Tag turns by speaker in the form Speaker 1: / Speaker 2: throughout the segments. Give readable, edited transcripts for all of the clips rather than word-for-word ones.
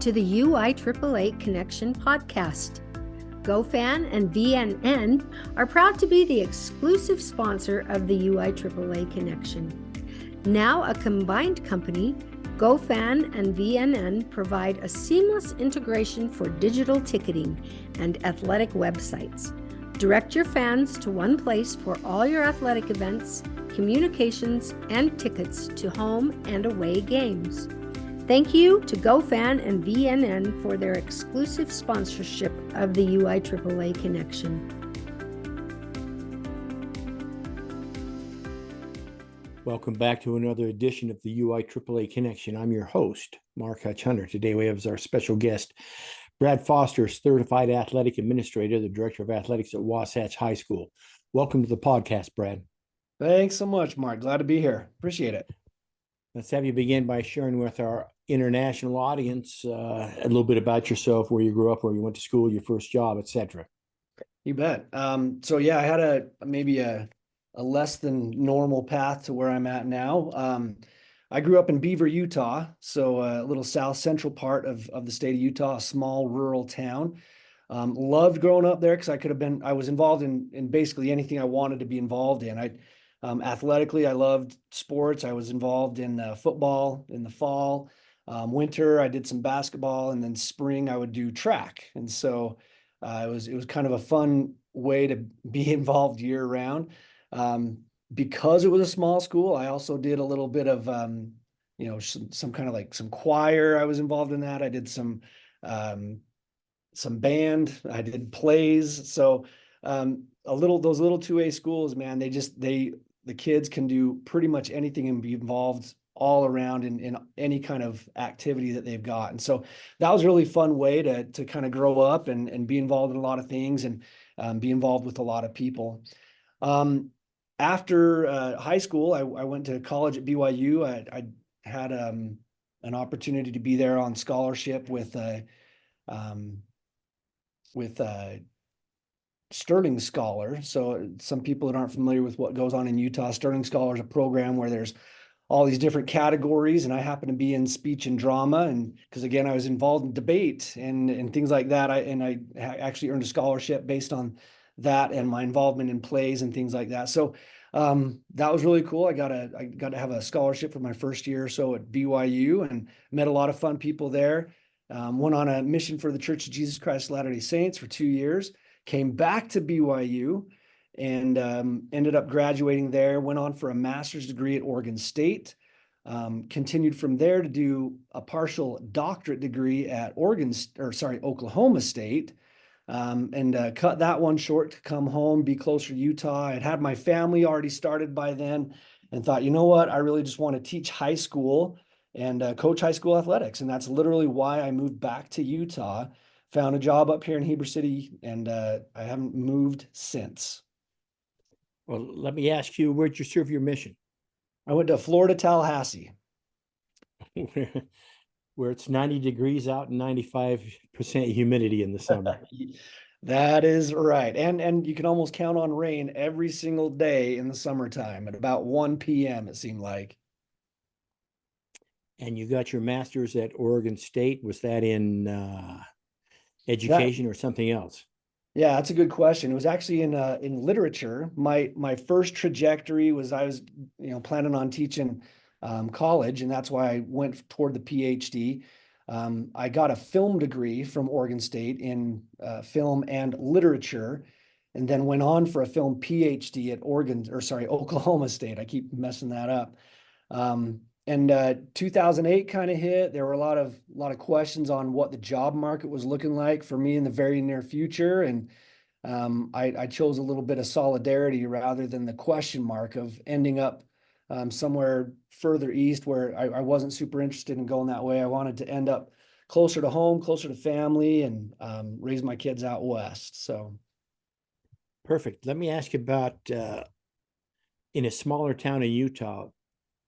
Speaker 1: to the UIAAA Connection podcast. GoFan and VNN are proud to be the exclusive sponsor of the UIAAA Connection. Now a combined company, GoFan and VNN provide a seamless integration for digital ticketing and athletic websites. Direct your fans to one place for all your athletic events, communications, and tickets to home and away games. Thank you to GoFan and VNN for their exclusive sponsorship of the UIAAA Connection.
Speaker 2: Welcome back to another edition of the UIAAA Connection. I'm your host, Mark Hutch-Hunter. Today we have as our special guest, Brad Foster, Certified Athletic Administrator, the Director of Athletics at Wasatch High School. Welcome to the podcast, Brad.
Speaker 3: Thanks so much, Mark. Glad to be here. Appreciate it.
Speaker 2: Let's have you begin by sharing with our international audience a little bit about yourself, where you grew up, where you went to school, your first job, etc.
Speaker 3: You bet. So yeah, I had maybe a less than normal path to where I'm at now. I grew up in Beaver, Utah, so a little south central part of the state of Utah, a small rural town. Loved growing up there because I was involved in basically anything I wanted to be involved in. Athletically, I loved sports. I was involved in football in the fall. Winter, I did some basketball, and then spring, I would do track. And so it was kind of a fun way to be involved year round. Because it was a small school, I also did a little bit of, some kind of like some choir. I was involved in that. I did some band. I did plays. So those little 2A schools, man, the kids can do pretty much anything and be involved all around in any kind of activity that they've got. And so that was a really fun way to kind of grow up and be involved in a lot of things and be involved with a lot of people. After high school, I went to college at BYU. I had an opportunity to be there on scholarship with Sterling Scholar. So some people that aren't familiar with what goes on in Utah, Sterling Scholar is a program where there's all these different categories, and I happen to be in speech and drama, and because again I was involved in debate and things like that. I actually earned a scholarship based on that and my involvement in plays and things like that. So that was really cool. I got to have a scholarship for my first year or so at BYU and met a lot of fun people there. Went on a mission for the Church of Jesus Christ of Latter-day Saints for 2 years. Came back to BYU and ended up graduating there. Went on for a master's degree at Oregon State. Continued from there to do a partial doctorate degree at Oklahoma State. And cut that one short to come home, be closer to Utah. I had my family already started by then and thought, you know what, I really just want to teach high school and coach high school athletics. And that's literally why I moved back to Utah, found a job up here in Heber City, and I haven't moved since.
Speaker 2: Well, let me ask you, where'd you serve your mission?
Speaker 3: I went to Florida, Tallahassee.
Speaker 2: Where it's 90 degrees out and 95% humidity in the summer.
Speaker 3: That is right. And you can almost count on rain every single day in the summertime at about 1 p.m. it seemed like.
Speaker 2: And you got your master's at Oregon State. Was that in education or something else?
Speaker 3: Yeah, that's a good question. It was actually in literature. My first trajectory was I was planning on teaching college, and that's why I went toward the PhD. I got a film degree from Oregon State in film and literature, and then went on for a film PhD at Oklahoma State. I keep messing that up. And 2008 kind of hit. There were a lot of questions on what the job market was looking like for me in the very near future, and I chose a little bit of solidarity rather than the question mark of ending up somewhere further east where I wasn't super interested in going that way. I wanted to end up closer to home, closer to family, and raise my kids out west. So.
Speaker 2: Perfect. Let me ask you about in a smaller town in Utah,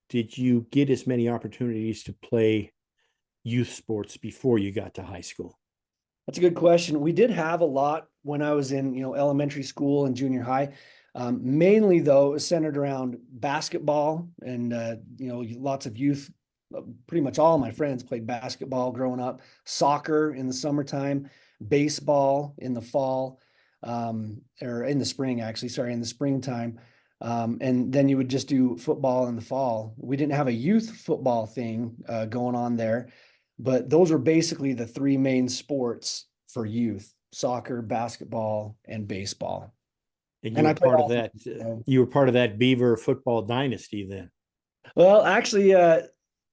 Speaker 2: did you get as many opportunities to play youth sports before you got to high school?
Speaker 3: That's a good question. We did have a lot when I was in, elementary school and junior high. Mainly though, it was centered around basketball and, lots of youth pretty much all of my friends played basketball growing up, soccer in the summertime, baseball in the fall, or in the spring, actually, sorry, in the springtime. And then you would just do football in the fall. We didn't have a youth football thing going on there, but those were basically the three main sports for youth: soccer, basketball, and baseball.
Speaker 2: And
Speaker 3: And I played all three.
Speaker 2: you were part of that Beaver football dynasty then.
Speaker 3: Well, actually, I'll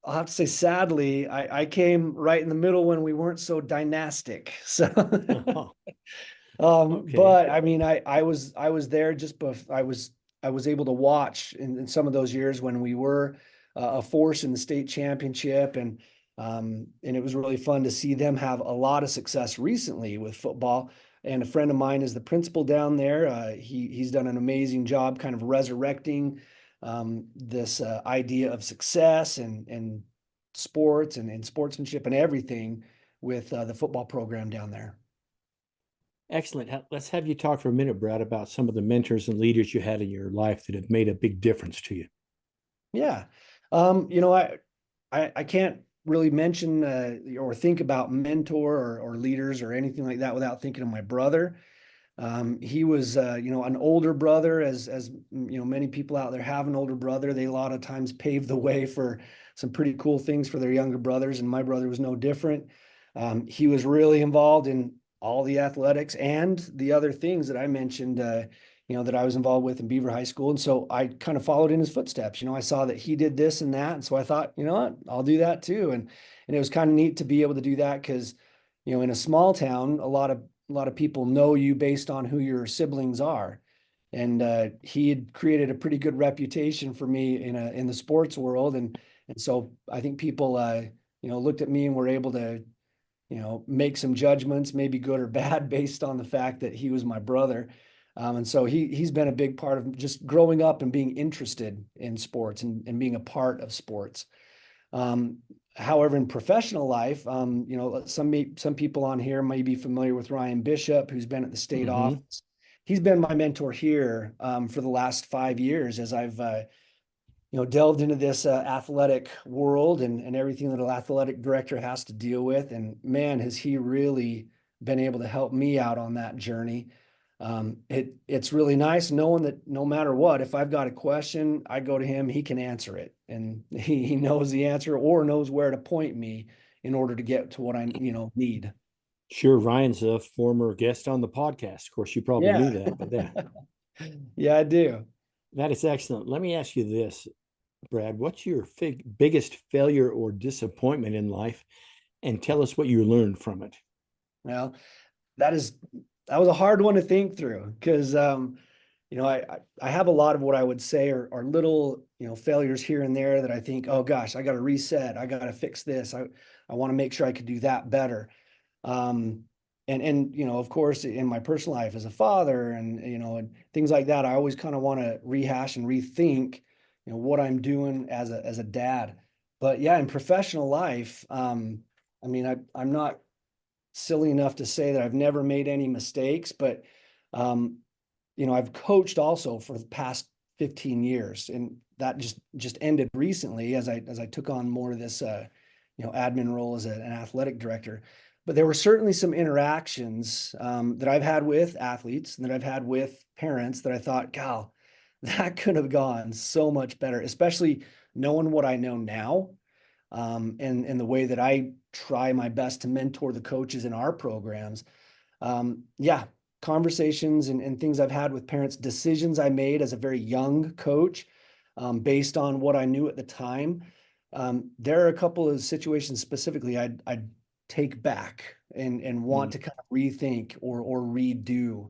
Speaker 3: have to say, sadly, I came right in the middle when we weren't so dynastic. So,
Speaker 2: Oh, okay.
Speaker 3: but I mean, I was there I was able to watch in some of those years when we were a force in the state championship, and it was really fun to see them have a lot of success recently with football. And a friend of mine is the principal down there. He's done an amazing job kind of resurrecting this idea of success and sports and sportsmanship and everything with the football program down there.
Speaker 2: Excellent. Let's have you talk for a minute, Brad, about some of the mentors and leaders you had in your life that have made a big difference to you.
Speaker 3: Yeah. I can't really mention or think about mentor or leaders or anything like that without thinking of my brother. He was, an older brother, as many people out there have an older brother. They a lot of times pave the way for some pretty cool things for their younger brothers, and my brother was no different. He was really involved in all the athletics and the other things that I mentioned, that I was involved with in Beaver High School. And so I kind of followed in his footsteps. I saw that he did this and that. And so I thought, you know what, I'll do that too. And it was kind of neat to be able to do that because, in a small town, a lot of people know you based on who your siblings are. And he had created a pretty good reputation for me in the sports world. And so I think people, looked at me and were able to, make some judgments, maybe good or bad, based on the fact that he was my brother. And so he's been a big part of just growing up and being interested in sports and being a part of sports. However, in professional life, some people on here may be familiar with Ryan Bishop, who's been at the state office. He's been my mentor here for the last 5 years as I've delved into this athletic world and everything that an athletic director has to deal with. And man, has he really been able to help me out on that journey. It's really nice knowing that no matter what, if I've got a question, I go to him, he can answer it, and he knows the answer or knows where to point me in order to get to what I need.
Speaker 2: Sure. Ryan's a former guest on the podcast. Of course, you probably knew that, but yeah.
Speaker 3: Yeah, I do.
Speaker 2: That is excellent. Let me ask you this, Brad. What's your biggest failure or disappointment in life? And tell us what you learned from it.
Speaker 3: Well, that was a hard one to think through because, I have a lot of what I would say are little, failures here and there that I think, oh gosh, I got to reset. I got to fix this. I want to make sure I could do that better. And of course, in my personal life as a father and things like that, I always kind of want to rehash and rethink, what I'm doing as a dad. But yeah, in professional life, I'm not silly enough to say that I've never made any mistakes, but I've coached also for the past 15 years, and that just ended recently as I took on more of this admin role as an athletic director. But there were certainly some interactions that I've had with athletes and that I've had with parents that I thought, "Gal, that could have gone so much better," especially knowing what I know now. And the way that I try my best to mentor the coaches in our programs. Conversations and things I've had with parents, decisions I made as a very young coach, based on what I knew at the time. There are a couple of situations specifically I'd take back and want to kind of rethink or redo.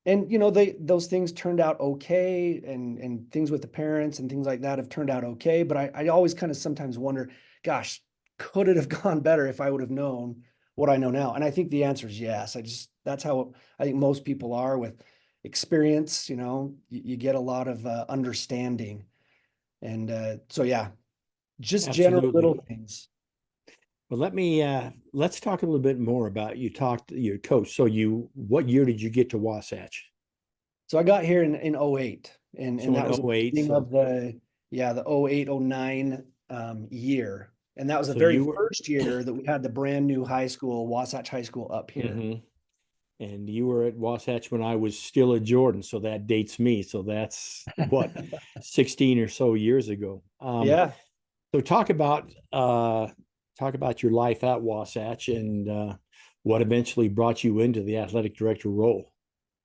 Speaker 3: Those things turned out okay, and things with the parents and things like that have turned out okay. But I always kind of sometimes wonder, gosh, could it have gone better if I would have known what I know now? And I think the answer is yes. That's how I think most people are with experience. You get a lot of understanding, and so yeah, just general little things.
Speaker 2: Well, let's talk a little bit more about your coach. So what year did you get to Wasatch?
Speaker 3: So I got here in 08, and that was the
Speaker 2: 08,
Speaker 3: beginning of the 08, 09 year. And that was the
Speaker 2: So
Speaker 3: very
Speaker 2: you were,
Speaker 3: first year that we had the brand new high school, Wasatch High School up here.
Speaker 2: Mhm. And you were at Wasatch when I was still at Jordan, so that dates me. So that's what, 16 or so years ago.
Speaker 3: Yeah.
Speaker 2: So talk about your life at Wasatch and what eventually brought you into the athletic director role.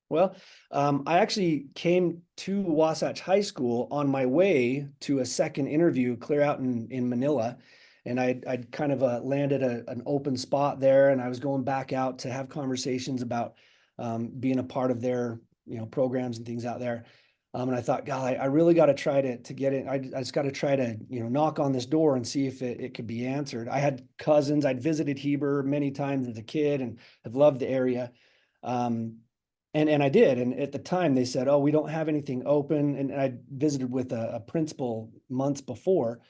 Speaker 3: Well, I actually came to Wasatch High School on my way to a second interview clear out in Manila. And I'd kind of landed an open spot there, and I was going back out to have conversations about being a part of their programs and things out there. And I thought, God, I really got to try to get in. I just got to try to knock on this door and see if it could be answered. I had cousins. I'd visited Heber many times as a kid and have loved the area. Um, and I did. And at the time they said, oh, we don't have anything open. And I visited with a principal months before.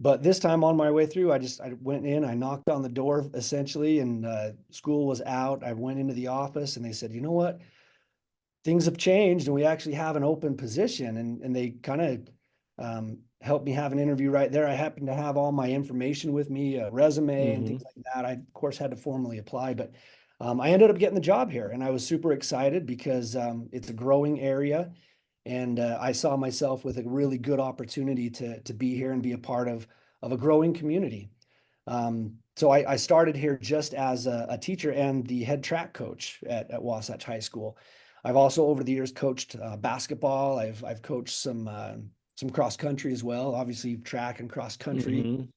Speaker 3: But this time on my way through, I went in, I knocked on the door essentially, and school was out. I went into the office and they said, you know what? Things have changed and we actually have an open position. And they kind of helped me have an interview right there. I happened to have all my information with me, a resume and things like that. I, of course, had to formally apply, but I ended up getting the job here, and I was super excited because it's a growing area, and I saw myself with a really good opportunity to be here and be a part of a growing community. So I started here just as a teacher and the head track coach at Wasatch High School. I've also over the years coached basketball. I've coached some cross country as well. Obviously, track and cross country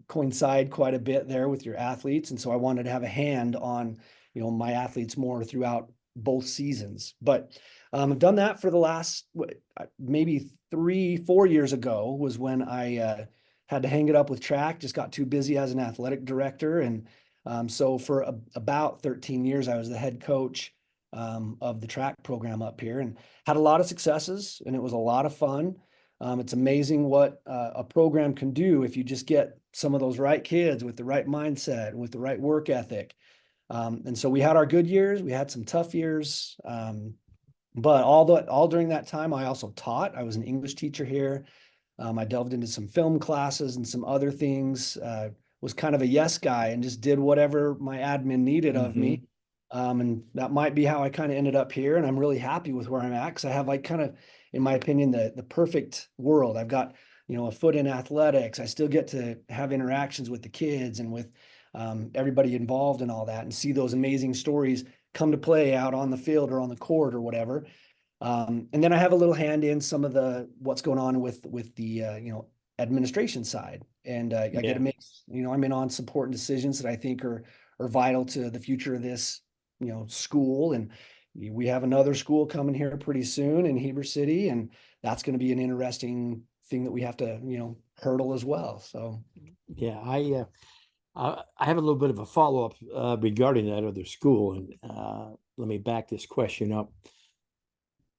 Speaker 3: coincide quite a bit there with your athletes, and so I wanted to have a hand on my athletes more throughout both seasons. But I've done that for the last maybe 3-4 years ago was when I had to hang it up with track. Just got too busy as an athletic director, and so for about 13 years I was the head coach of the track program up here, and had a lot of successes, and it was a lot of fun. It's amazing what a program can do if you just get some of those right kids with the right mindset and with the right work ethic. And so we had our good years, we had some tough years, but all during that time, I also taught. I was an English teacher here. I delved into some film classes and some other things. Was kind of a yes guy and just did whatever my admin needed of me. And that might be how I kind of ended up here. And I'm really happy with where I'm at because I have like kind of, in my opinion, the perfect world. I've got, a foot in athletics. I still get to have interactions with the kids and with everybody involved in all that, and see those amazing stories come to play out on the field or on the court or whatever. And then I have a little hand in some of what's going on with the administration side, and I get to make I'm in on support and decisions that I think are vital to the future of this school. And we have another school coming here pretty soon in Heber City, and that's going to be an interesting thing that we have to hurdle as well. So
Speaker 2: yeah, I have a little bit of a follow-up regarding that other school, and let me back this question up.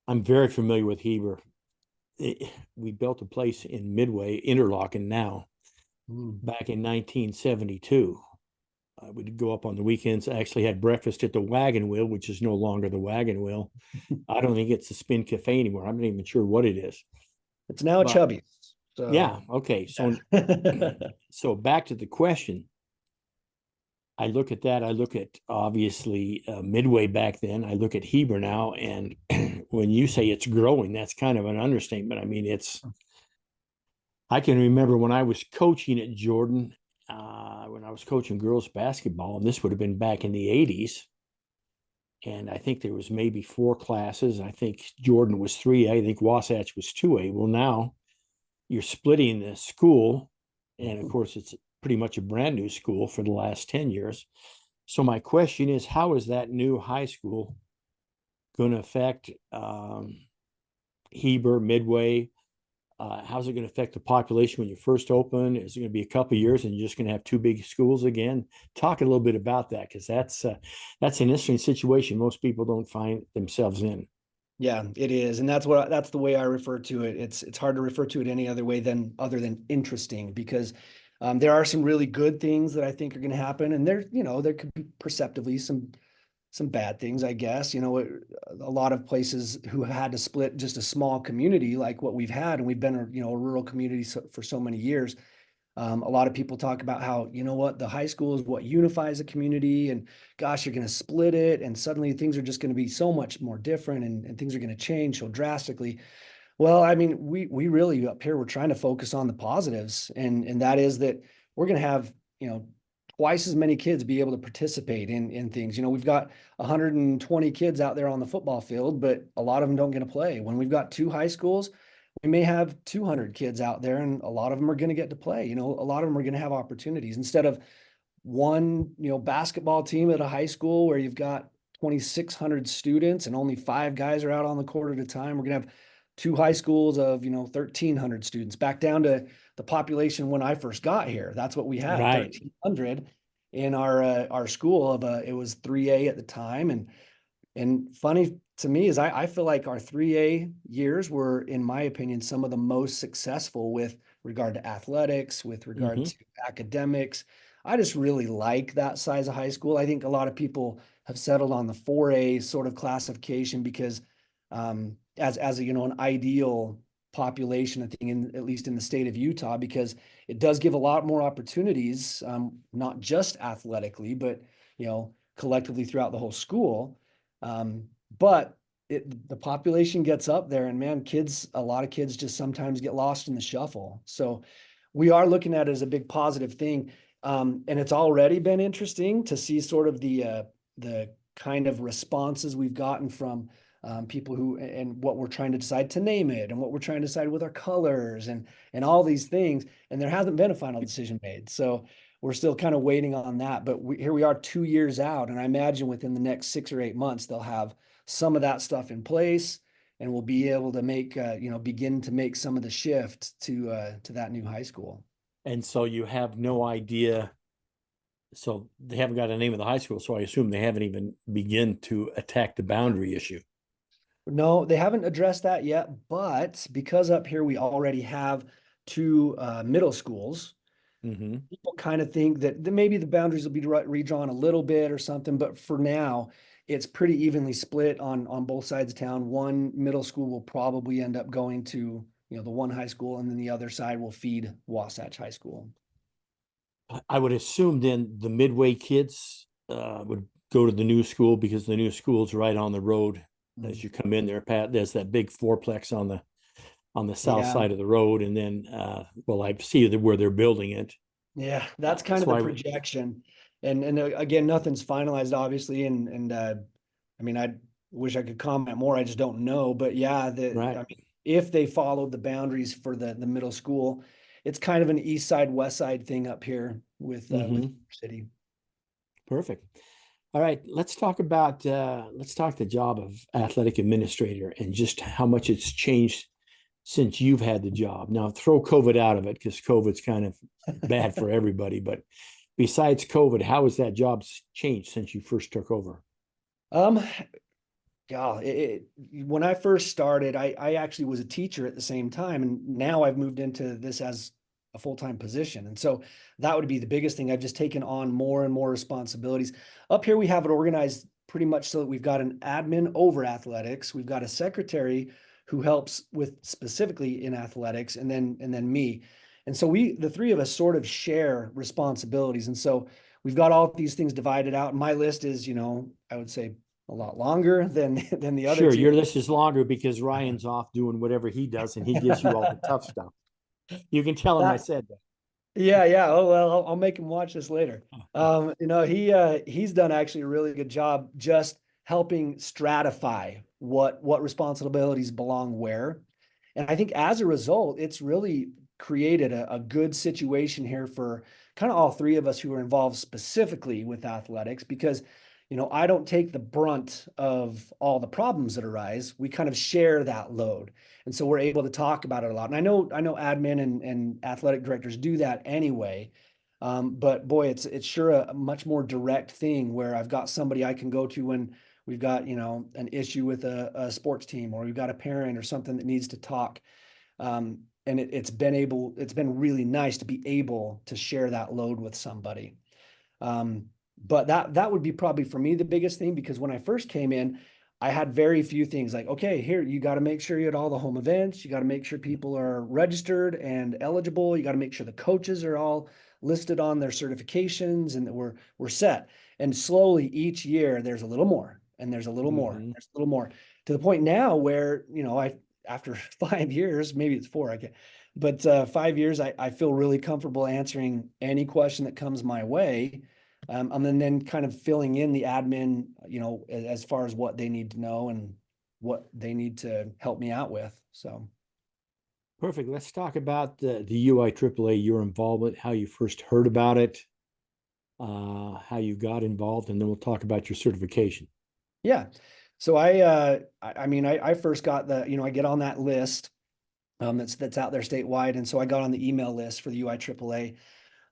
Speaker 2: I'm very familiar with Heber. We built a place in Midway, Interlochen now, back in 1972. We'd go up on the weekends. I actually had breakfast at the Wagon Wheel, which is no longer the Wagon Wheel. I don't think it's the Spin Cafe anymore. I'm not even sure what it is.
Speaker 3: It's now a Chubby's. So
Speaker 2: yeah, okay. So so back to the question. I look at that. I look at obviously Midway back then. I look at Heber now, and when you say it's growing, that's kind of an understatement. I mean, I can remember when I was coaching at Jordan, when I was coaching girls basketball, and this would have been back in the 80s. And I think there was maybe 4 classes. I think Jordan was 3A. I think Wasatch was 2A. Well, now you're splitting the school, and of course, it's pretty much a brand new school for the last 10 years. So my question is, how is that new high school going to affect Heber, Midway? How's it going to affect the population when you first open? Is it going to be a couple of years and you're just going to have 2 big schools again? Talk a little bit about that, because that's an interesting situation most people don't find themselves in.
Speaker 3: Yeah, it is. And that's the way I refer to it. It's hard to refer to it any other way other than interesting, because there are some really good things that I think are going to happen. And there could be perceptively some bad things, I guess. A lot of places who had to split just a small community like what we've had, and we've been a rural community for so many years, A lot of people talk about how, you know what, the high school is what unifies a community, and gosh, you're going to split it, and suddenly things are just going to be so much more different, and things are going to change so drastically. Well, I mean, we really up here, we're trying to focus on the positives, and that is that we're going to have, you know, twice as many kids be able to participate in things. You know, we've got 120 kids out there on the football field, but a lot of them don't get to play. When we've got two high schools, we may have 200 kids out there, and a lot of them are going to get to play. You know, a lot of them are going to have opportunities instead of one, you know, basketball team at a high school where you've got 2,600 students and only 5 guys are out on the court at a time. We're going to have two high schools of, you know, 1,300 students, back down to the population when I first got here. That's what we had,
Speaker 2: Right.
Speaker 3: 1,300 in our school of it was 3A at the time. And funny to me is I feel like our 3A years were, in my opinion, some of the most successful with regard to athletics, with regard
Speaker 2: Mhm.
Speaker 3: to academics. I just really like that size of high school. I think a lot of people have settled on the 4A sort of classification because as a, you know, an ideal population, I think, at least in the state of Utah, because it does give a lot more opportunities, not just athletically, but, you know, collectively throughout the whole school. But the population gets up there, and man, a lot of kids just sometimes get lost in the shuffle. So we are looking at it as a big positive thing. And it's already been interesting to see sort of the kind of responses we've gotten from people who, and what we're trying to decide to name it, and what we're trying to decide with our colors, and all these things. And there hasn't been a final decision made. So we're still kind of waiting on that. But here we are 2 years out, and I imagine within the next 6 or 8 months, they'll have some of that stuff in place, and we'll be able to make, you know, begin to make some of the shift to that new high school.
Speaker 2: And so you have no idea. So they haven't got a name of the high school. So I assume they haven't even begun to attack the boundary issue.
Speaker 3: No, they haven't addressed that yet, but because up here we already have two middle schools,
Speaker 2: Mm-hmm.
Speaker 3: people kind of think that maybe the boundaries will be redrawn a little bit or something, but for now, it's pretty evenly split on both sides of town. One middle school will probably end up going to, you know, the one high school, and then the other side will feed Wasatch High School.
Speaker 2: I would assume then the Midway kids would go to the new school because the new school's right on the road as you come in there. Pat, there's that big fourplex on the south
Speaker 3: Yeah.
Speaker 2: side of the road, and then well, I see where they're building it.
Speaker 3: Yeah, that's kind of
Speaker 2: So
Speaker 3: the projection. And again, nothing's finalized, obviously. And I mean, I wish I could comment more. I just don't know. But yeah,
Speaker 2: Right.
Speaker 3: I mean, if they followed the boundaries for the middle school, it's kind of an east side, west side thing up here with
Speaker 2: Mm-hmm.
Speaker 3: city.
Speaker 2: Perfect. All right, let's talk the job of athletic administrator and just how much it's changed since you've had the job. Now, throw COVID out of it because COVID's kind of bad for everybody. But besides COVID, how has that job changed since you first took over?
Speaker 3: Um, yeah, when I first started, I actually was a teacher at the same time, and now I've moved into this as a full-time position. And so that would be the biggest thing. I've just taken on more and more responsibilities. Up here, we have it organized pretty much so that we've got an admin over athletics. We've got a secretary who helps with specifically in athletics, and then me. And so the three of us sort of share responsibilities. And so we've got all these things divided out. My list is, you know, I would say a lot longer than the other
Speaker 2: Sure,
Speaker 3: two.
Speaker 2: your list is longer because Ryan's off doing whatever he does, and he gives you all the tough stuff. You can tell him I said that.
Speaker 3: Yeah, yeah. Oh well, I'll make him watch this later. You know, he's done actually a really good job just helping stratify what responsibilities belong where. And I think as a result, it's really created a good situation here for kind of all three of us who are involved specifically with athletics, because, you know, I don't take the brunt of all the problems that arise. We kind of share that load. And so we're able to talk about it a lot. And I know admin and athletic directors do that anyway. But boy, it's sure a much more direct thing where I've got somebody I can go to when we've got, you know, an issue with a sports team, or we've got a parent or something that needs to talk. And it's been really nice to be able to share that load with somebody. But that would be probably for me the biggest thing, because when I first came in, I had very few things like, okay, here, you got to make sure you're at all the home events. You got to make sure people are registered and eligible. You got to make sure the coaches are all listed on their certifications and that we're set. And slowly each year there's a little more and there's a little more,
Speaker 2: Mhm.
Speaker 3: there's a little more to the point now where, after 5 years, maybe it's four, I can't, but 5 years, I feel really comfortable answering any question that comes my way. And then kind of filling in the admin, as far as what they need to know and what they need to help me out with. So,
Speaker 2: Perfect. Let's talk about the UIAAA, your involvement, how you first heard about it, how you got involved, and then we'll talk about your certification.
Speaker 3: yeah. So I first got I get on that list that's out there statewide. And so I got on the email list for the UIAAA.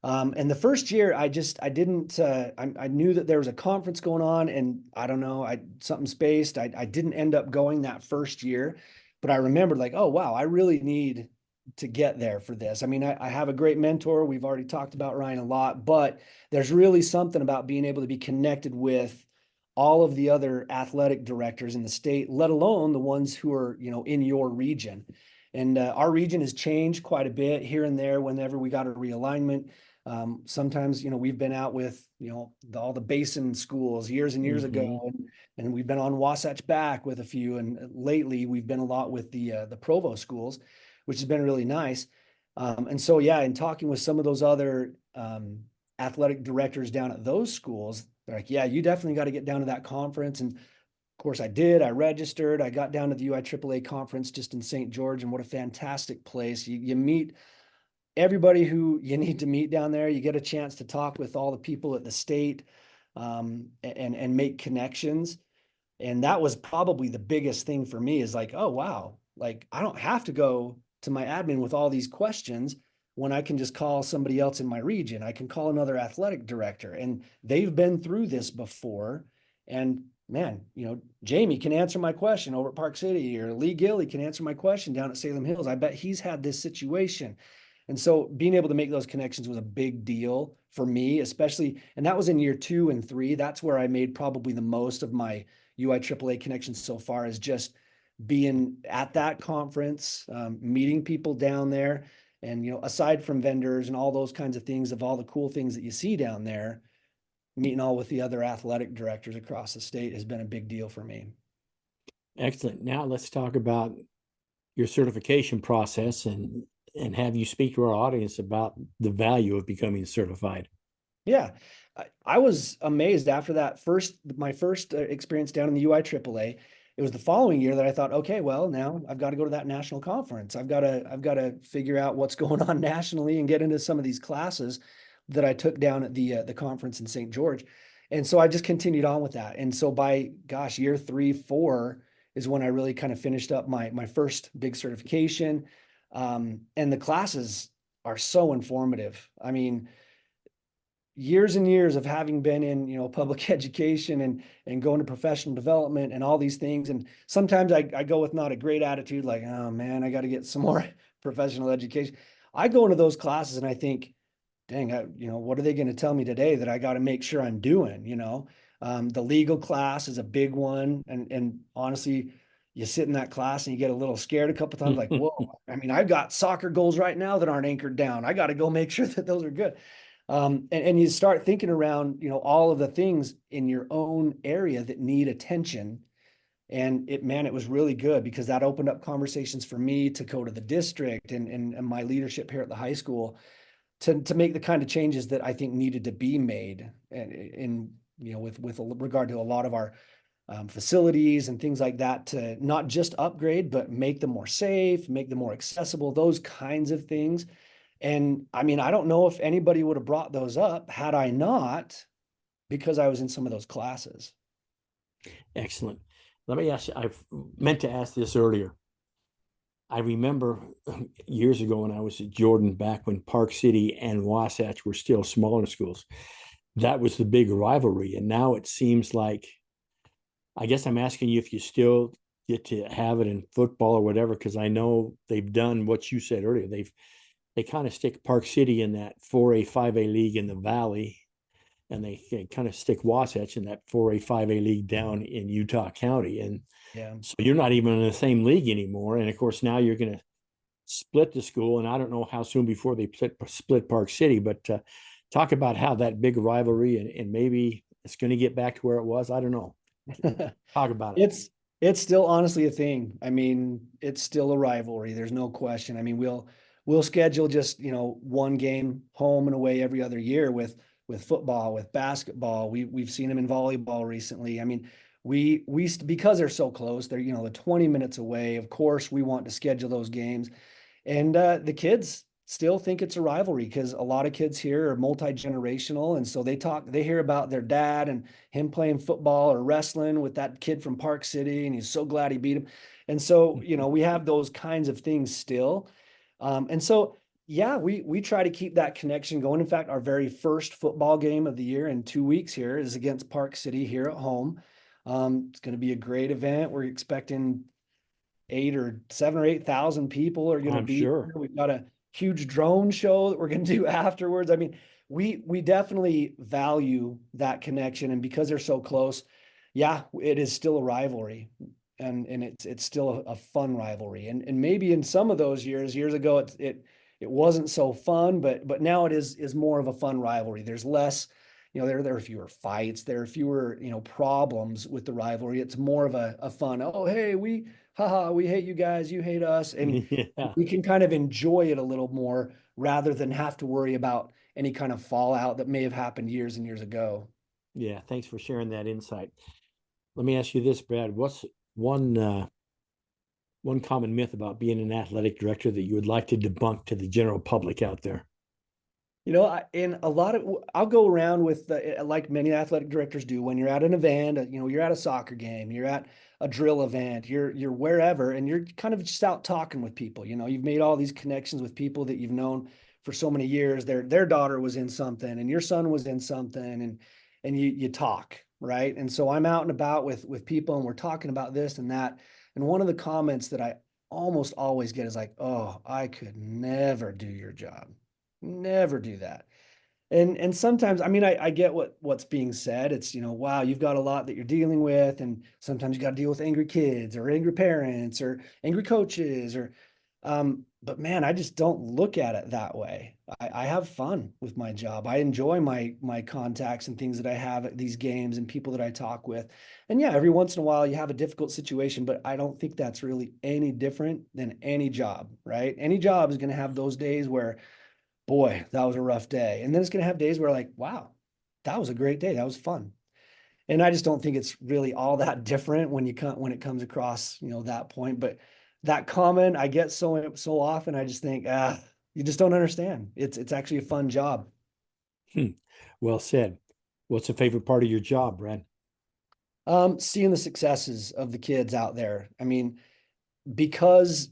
Speaker 3: And the first year, I knew that there was a conference going on, and I don't know, something spaced. I didn't end up going that first year, but I remembered like, oh wow, I really need to get there for this. I mean, I have a great mentor. We've already talked about Ryan a lot, but there's really something about being able to be connected with all of the other athletic directors in the state, let alone the ones who are, in your region. And our region has changed quite a bit here and there whenever we got a realignment. Sometimes, we've been out with, all the basin schools years and years ago,
Speaker 2: Mhm.
Speaker 3: and we've been on Wasatch back with a few. And lately we've been a lot with the Provo schools, which has been really nice. And so, yeah, in talking with some of those other athletic directors down at those schools, they're like, yeah, you definitely got to get down to that conference. And of course I did. I registered. I got down to the UIAAA conference just in St. George, and what a fantastic place. You meet everybody who you need to meet down there. You get a chance to talk with all the people at the state, and make connections. And that was probably the biggest thing for me is like, oh, wow, like I don't have to go to my admin with all these questions when I can just call somebody else in my region. I can call another athletic director, and they've been through this before. And man, Jamie can answer my question over at Park City, or Lee Gilly can answer my question down at Salem Hills. I bet he's had this situation. And so being able to make those connections was a big deal for me, especially, and that was in year 2 and 3. That's where I made probably the most of my UIAAA connections so far, is just being at that conference, meeting people down there. And, aside from vendors and all those kinds of things, of all the cool things that you see down there, meeting all with the other athletic directors across the state has been a big deal for me.
Speaker 2: Excellent. Now let's talk about your certification process and have you speak to our audience about the value of becoming certified.
Speaker 3: Yeah, I was amazed after my first experience down in the UIAAA. It was the following year that I thought, okay, well, now I've got to go to that national conference. I've got to figure out what's going on nationally and get into some of these classes that I took down at the conference in St. George. And so I just continued on with that. And so by gosh, year 3, 4 is when I really kind of finished up my first big certification. And the classes are so informative. I mean, years and years of having been in, public education and going to professional development and all these things. And sometimes I go with not a great attitude, like, oh man, I got to get some more professional education. I go into those classes and I think, dang, what are they going to tell me today that I got to make sure I'm doing, the legal class is a big one. And honestly, you sit in that class and you get a little scared a couple times, like, whoa, I mean, I've got soccer goals right now that aren't anchored down. I got to go make sure that those are good. And you start thinking around, all of the things in your own area that need attention. And it was really good because that opened up conversations for me to go to the district and my leadership here at the high school to make the kind of changes that I think needed to be made with regard to a lot of our facilities and things like that, to not just upgrade, but make them more safe, make them more accessible, those kinds of things. And I mean, I don't know if anybody would have brought those up had I not, because I was in some of those classes.
Speaker 2: Excellent. Let me ask you, I've meant to ask this earlier. I remember years ago when I was at Jordan, back when Park City and Wasatch were still smaller schools, that was the big rivalry. And now it seems like, I guess I'm asking you if you still get to have it in football or whatever, because I know they've done what you said earlier. They kind of stick Park City in that 4A, 5A league in the Valley. and they kind of stick Wasatch in that 4A, 5A league down in Utah County. And
Speaker 3: Yeah.
Speaker 2: so you're not even in the same league anymore. And of course, now you're going to split the school. And I don't know how soon before they split Park City, but talk about how that big rivalry and maybe it's going to get back to where it was. I don't know. Talk about it.
Speaker 3: It's still honestly a thing. I mean, it's still a rivalry. There's no question. I mean, we'll schedule just, one game home and away every other year with football, with basketball. We've seen them in volleyball recently. I mean, we because they're so close, they're, they're 20 minutes away. Of course, we want to schedule those games. And the kids still think it's a rivalry because a lot of kids here are multi-generational. And so they hear about their dad and him playing football or wrestling with that kid from Park City, and he's so glad he beat him. And so, we have those kinds of things still. And so, yeah, we try to keep that connection going. In fact, our very first football game of the year in 2 weeks here is against Park City here at home. It's going to be a great event. We're expecting 7 or 8,000 people are going to
Speaker 2: I'm
Speaker 3: be
Speaker 2: sure.
Speaker 3: here. We've got a huge drone show that we're going to do afterwards. I mean, we definitely value that connection, and because they're so close, yeah, it is still a rivalry, and it's still a fun rivalry. And maybe in some of those years ago, it wasn't so fun, but now it is more of a fun rivalry. There's less, there are fewer fights, there are fewer, problems with the rivalry. It's more of a fun, oh, hey, haha, we hate you guys, you hate us. And
Speaker 2: Yeah.
Speaker 3: we can kind of enjoy it a little more rather than have to worry about any kind of fallout that may have happened years and years ago.
Speaker 2: Yeah. Thanks for sharing that insight. Let me ask you this, Brad. What's one common myth about being an athletic director that you would like to debunk to the general public out there?
Speaker 3: In a lot of, I'll go around with like many athletic directors do. When you're at an event, you're at a soccer game, you're at a drill event, you're wherever, and you're kind of just out talking with people. You've made all these connections with people that you've known for so many years. Their daughter was in something, and your son was in something, and you talk, right? And so I'm out and about with people, and we're talking about this and that. And one of the comments that I almost always get is like, "Oh, I could never do your job." Never do that. And sometimes, I mean, I get what's being said. It's, wow, you've got a lot that you're dealing with, and sometimes you got to deal with angry kids or angry parents or angry coaches but man, I just don't look at it that way. I have fun with my job. I enjoy my contacts and things that I have at these games and people that I talk with. And yeah, every once in a while you have a difficult situation, but I don't think that's really any different than any job, right? Any job is going to have those days where, boy, that was a rough day. And then it's going to have days where like, wow, that was a great day. That was fun. And I just don't think it's really all that different when it comes across, that point. But that comment I get so often, I just think, you just don't understand. It's actually a fun job.
Speaker 2: Well said. What's the favorite part of your job, Brad?
Speaker 3: Seeing the successes of the kids out there. I mean, because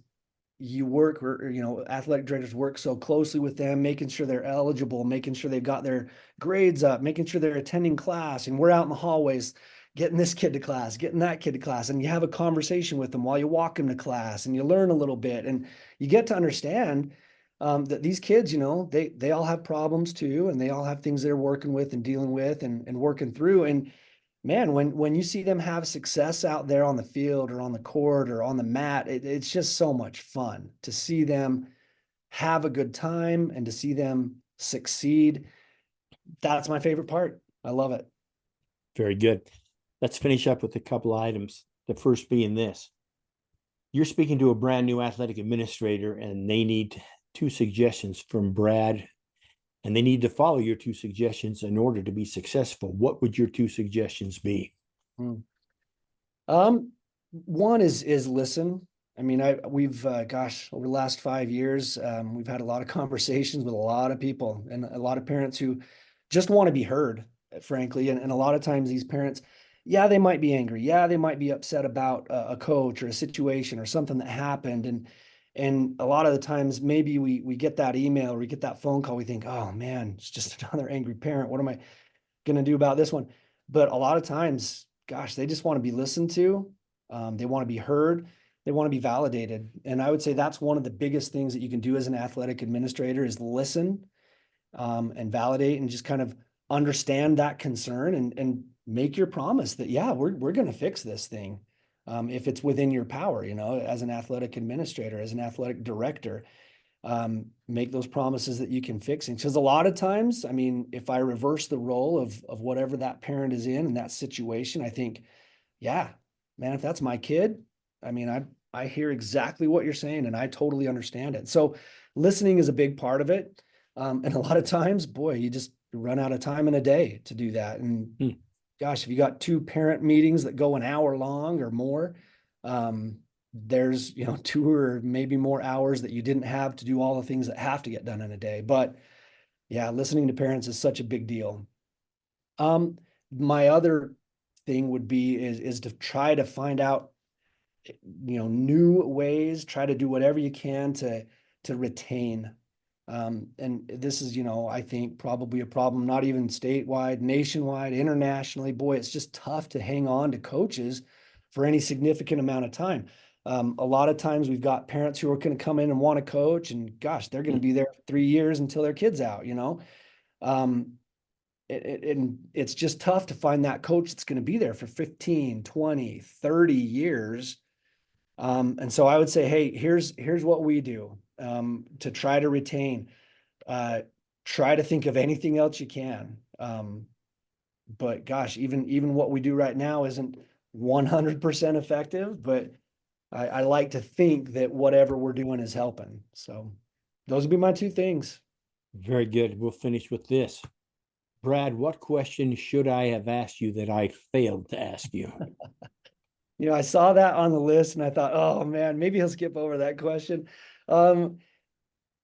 Speaker 3: you work, or athletic directors work so closely with them, making sure they're eligible, making sure they've got their grades up, making sure they're attending class, and we're out in the hallways getting this kid to class, getting that kid to class, and you have a conversation with them while you walk them to class, and you learn a little bit, and you get to understand that these kids, they all have problems too, and they all have things they're working with and dealing with and working through. And man, when you see them have success out there on the field or on the court or on the mat, it's just so much fun to see them have a good time and to see them succeed. That's my favorite part. I love it.
Speaker 2: Very good. Let's finish up with a couple items. The first being this. You're speaking to a brand new athletic administrator, and they need 2 suggestions from Brad, and they need to follow your 2 suggestions in order to be successful. What would your 2 suggestions be?
Speaker 3: One is listen. I mean, we've over the last 5 years, we've had a lot of conversations with a lot of people and a lot of parents who just want to be heard, frankly. And a lot of times these parents, yeah, they might be angry. Yeah, they might be upset about a coach or a situation or something that happened. And a lot of the times maybe we get that email or we get that phone call, we think, oh man, it's just another angry parent. What am I going to do about this one? But a lot of times, gosh, they just want to be listened to. They want to be heard. They want to be validated. And I would say that's one of the biggest things that you can do as an athletic administrator is listen and validate and just kind of understand that concern and make your promise that, yeah, we're going to fix this thing. If it's within your power, as an athletic administrator, as an athletic director, make those promises that you can fix it. Because a lot of times, I mean, if I reverse the role of whatever that parent is in that situation, I think, yeah, man, if that's my kid, I mean, I hear exactly what you're saying and I totally understand it. So listening is a big part of it. And a lot of times, boy, you just run out of time in a day to do that. And gosh, if you got 2 parent meetings that go an hour long or more, there's 2 or maybe more hours that you didn't have to do all the things that have to get done in a day. But yeah, listening to parents is such a big deal. My other thing would be is to try to find out new ways, try to do whatever you can to retain. And this is, I think probably a problem, not even statewide, nationwide, internationally. Boy, it's just tough to hang on to coaches for any significant amount of time. A lot of times we've got parents who are going to come in and want to coach, and gosh, they're going to be there for 3 years until their kid's out, and it's just tough to find that coach that's going to be there for 15, 20, 30 years. And so I would say, hey, here's what we do to try to retain. Try to think of anything else you can. But gosh, even what we do right now isn't 100% effective, but I like to think that whatever we're doing is helping. So those would be my 2 things.
Speaker 2: Very good. We'll finish with this. Brad, what question should I have asked you that I failed to ask you?
Speaker 3: I saw that on the list and I thought, oh man, maybe I'll skip over that question. God,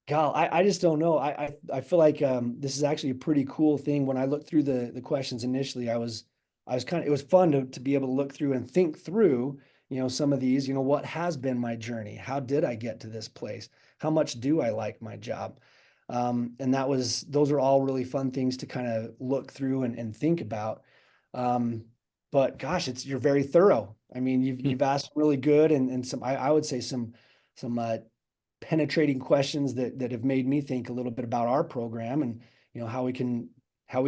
Speaker 3: I just don't know. I feel like this is actually a pretty cool thing. When I looked through the questions initially, it was fun to be able to look through and think through, some of these, what has been my journey? How did I get to this place? How much do I like my job? And those are all really fun things to kind of look through and think about. But gosh, you're very thorough. I mean, you've asked really good and some, I would say some penetrating questions that have made me think a little bit about our program and, how we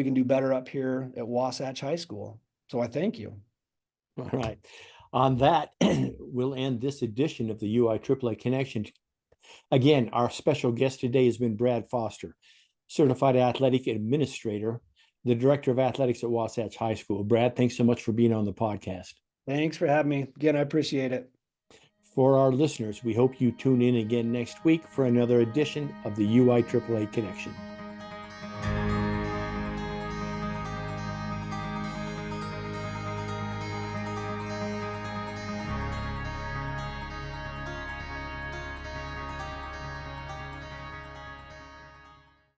Speaker 3: can do better up here at Wasatch High School. So I thank you.
Speaker 2: All right. On that, we'll end this edition of the UIAAA Connection. Again, our special guest today has been Brad Foster, Certified Athletic Administrator, the Director of Athletics at Wasatch High School. Brad, thanks so much for being on the podcast.
Speaker 3: Thanks for having me. Again, I appreciate it.
Speaker 2: For our listeners, we hope you tune in again next week for another edition of the UIAAA Connection.